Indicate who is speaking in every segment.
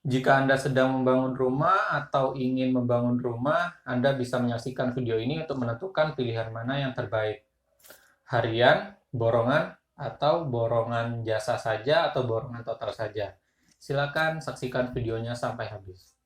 Speaker 1: Jika Anda sedang membangun rumah atau ingin membangun rumah, Anda bisa menyaksikan video ini untuk menentukan pilihan mana yang terbaik. Harian, borongan, atau borongan jasa saja atau borongan total saja. Silakan saksikan videonya sampai habis.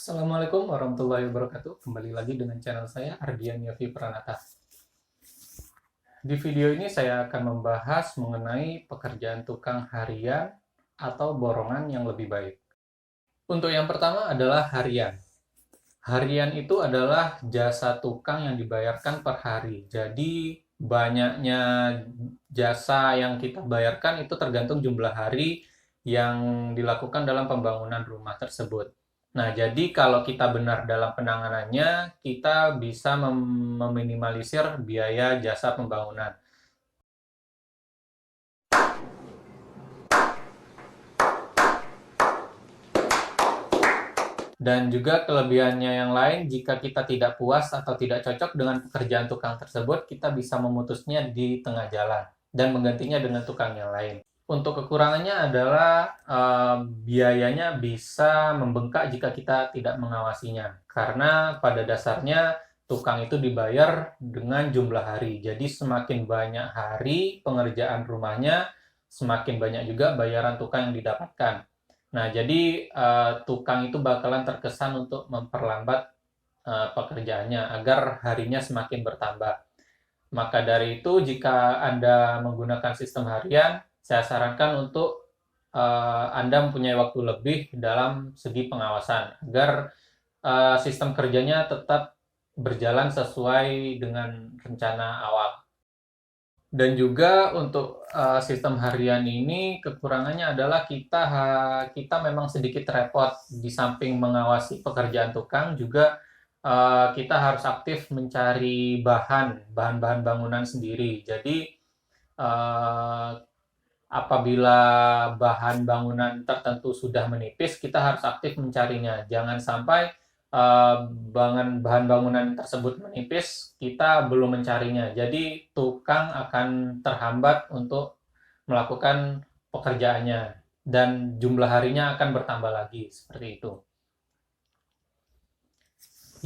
Speaker 1: Assalamualaikum warahmatullahi wabarakatuh. Kembali lagi dengan channel saya, Ardian Yofi Pranata. Di video ini saya akan membahas mengenai pekerjaan tukang harian atau borongan yang lebih baik. Untuk yang pertama adalah harian. Harian itu adalah jasa tukang yang dibayarkan per hari. Jadi banyaknya jasa yang kita bayarkan itu tergantung jumlah hari yang dilakukan dalam pembangunan rumah tersebut. Nah, jadi kalau kita benar dalam penanganannya, kita bisa meminimalisir biaya jasa pembangunan. Dan juga kelebihannya yang lain, jika kita tidak puas atau tidak cocok dengan pekerjaan tukang tersebut, kita bisa memutusnya di tengah jalan dan menggantinya dengan tukang yang lain. Untuk kekurangannya adalah biayanya bisa membengkak jika kita tidak mengawasinya. Karena pada dasarnya tukang itu dibayar dengan jumlah hari. Jadi semakin banyak hari pengerjaan rumahnya, semakin banyak juga bayaran tukang yang didapatkan. Nah, jadi tukang itu bakalan terkesan untuk memperlambat pekerjaannya agar harinya semakin bertambah. Maka dari itu, jika Anda menggunakan sistem harian, saya sarankan untuk Anda mempunyai waktu lebih dalam segi pengawasan agar sistem kerjanya tetap berjalan sesuai dengan rencana awal. Dan juga untuk sistem harian ini kekurangannya adalah kita memang sedikit repot di samping mengawasi pekerjaan tukang juga kita harus aktif mencari bahan-bahan bangunan sendiri. Jadi eh, apabila bahan bangunan tertentu sudah menipis, kita harus aktif mencarinya. Jangan sampai bahan bangunan tersebut menipis, kita belum mencarinya. Jadi tukang akan terhambat untuk melakukan pekerjaannya dan jumlah harinya akan bertambah lagi seperti itu.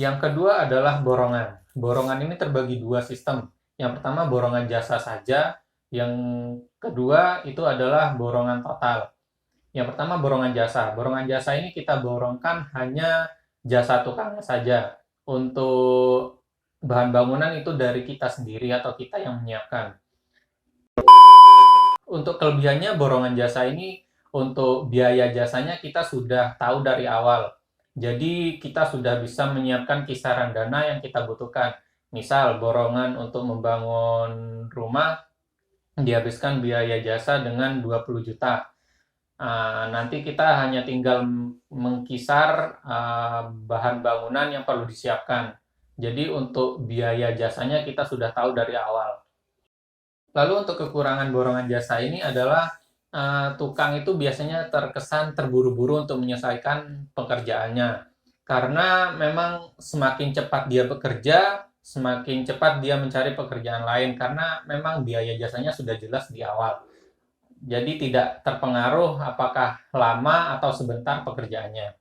Speaker 1: Yang kedua adalah borongan. Borongan ini terbagi dua sistem. Yang pertama borongan jasa saja, yang kedua itu adalah borongan total. Yang pertama borongan jasa. Borongan jasa ini kita borongkan hanya jasa tukangnya saja. Untuk bahan bangunan itu dari kita sendiri atau kita yang menyiapkan. Untuk kelebihannya borongan jasa ini untuk biaya jasanya kita sudah tahu dari awal. Jadi kita sudah bisa menyiapkan kisaran dana yang kita butuhkan. Misal borongan untuk membangun rumah dihabiskan biaya jasa dengan 20 juta. Nanti kita hanya tinggal mengkisar bahan bangunan yang perlu disiapkan. Jadi untuk biaya jasanya kita sudah tahu dari awal. Lalu untuk kekurangan borongan jasa ini adalah tukang itu biasanya terkesan terburu-buru untuk menyelesaikan pekerjaannya. Karena memang semakin cepat dia bekerja, semakin cepat dia mencari pekerjaan lain karena memang biaya jasanya sudah jelas di awal. Jadi tidak terpengaruh apakah lama atau sebentar pekerjaannya.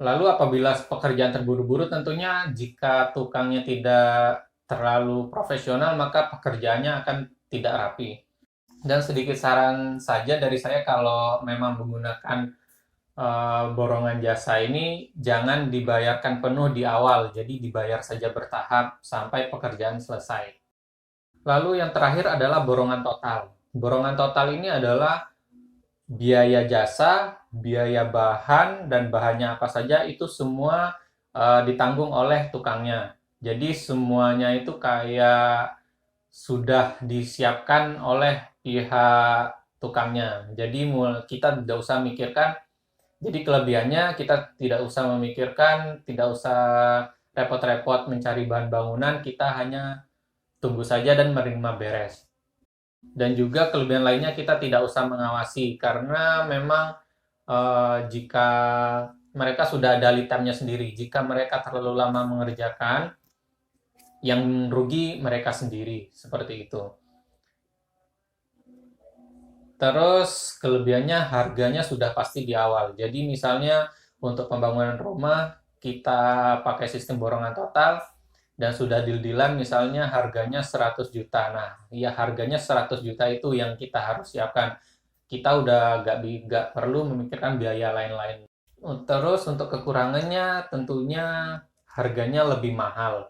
Speaker 1: Lalu apabila pekerjaan terburu-buru tentunya jika tukangnya tidak terlalu profesional maka pekerjaannya akan tidak rapi. Dan sedikit saran saja dari saya kalau memang menggunakan borongan jasa ini jangan dibayarkan penuh di awal, jadi dibayar saja bertahap sampai pekerjaan selesai. Lalu yang terakhir adalah borongan total. Borongan total ini adalah biaya jasa, biaya bahan, dan bahannya apa saja itu semua ditanggung oleh tukangnya. Jadi semuanya itu kayak sudah disiapkan oleh pihak tukangnya. Jadi kita tidak usah mikirkan. Jadi kelebihannya kita tidak usah memikirkan, tidak usah repot-repot mencari bahan bangunan, kita hanya tunggu saja dan menerima beres. Dan juga kelebihan lainnya kita tidak usah mengawasi karena memang jika mereka sudah ada lead time-nya sendiri. Jika mereka terlalu lama mengerjakan, yang rugi mereka sendiri, seperti itu. Terus kelebihannya harganya sudah pasti di awal. Jadi misalnya untuk pembangunan rumah kita pakai sistem borongan total dan sudah deal-dealan misalnya harganya 100 juta. Nah, ya harganya 100 juta itu yang kita harus siapkan. Kita udah nggak perlu memikirkan biaya lain-lain. Terus untuk kekurangannya tentunya harganya lebih mahal.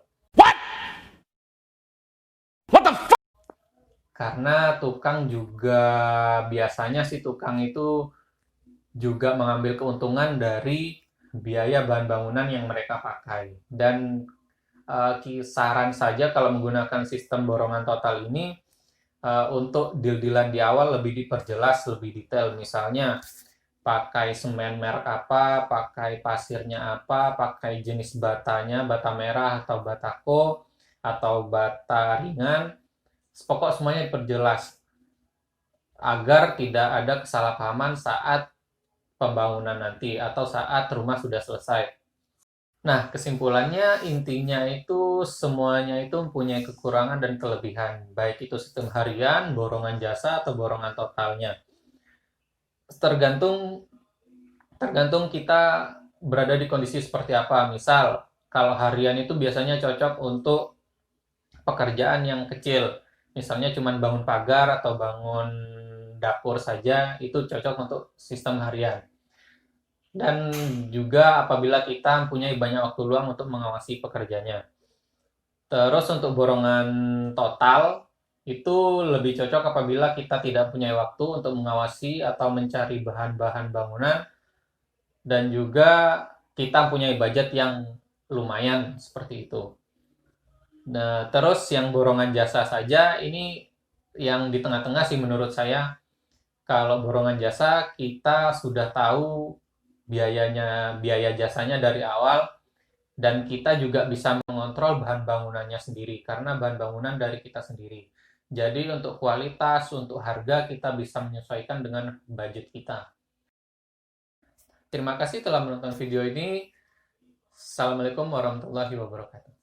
Speaker 1: Karena tukang juga biasanya sih tukang itu juga mengambil keuntungan dari biaya bahan bangunan yang mereka pakai. Dan kisaran saja kalau menggunakan sistem borongan total ini untuk deal-dealan di awal lebih diperjelas, lebih detail. Misalnya pakai semen merek apa, pakai pasirnya apa, pakai jenis batanya, bata merah atau batako, atau bata ringan. Pokok semuanya diperjelas agar tidak ada kesalahpahaman saat pembangunan nanti atau saat rumah sudah selesai. Nah, kesimpulannya intinya itu semuanya itu mempunyai kekurangan dan kelebihan, baik itu sistem harian, borongan jasa atau borongan totalnya. Tergantung tergantung kita berada di kondisi seperti apa. Misal, kalau harian itu biasanya cocok untuk pekerjaan yang kecil. Misalnya cuma bangun pagar atau bangun dapur saja, itu cocok untuk sistem harian. Dan juga apabila kita mempunyai banyak waktu luang untuk mengawasi pekerjanya. Terus untuk borongan total, itu lebih cocok apabila kita tidak punya waktu untuk mengawasi atau mencari bahan-bahan bangunan, dan juga kita punya budget yang lumayan seperti itu. Nah, terus yang borongan jasa saja ini yang di tengah-tengah sih menurut saya. Kalau borongan jasa kita sudah tahu biaya jasanya dari awal dan kita juga bisa mengontrol bahan bangunannya sendiri karena bahan bangunan dari kita sendiri. Jadi untuk kualitas, untuk harga kita bisa menyesuaikan dengan budget kita. Terima kasih telah menonton video ini. Assalamualaikum warahmatullahi wabarakatuh.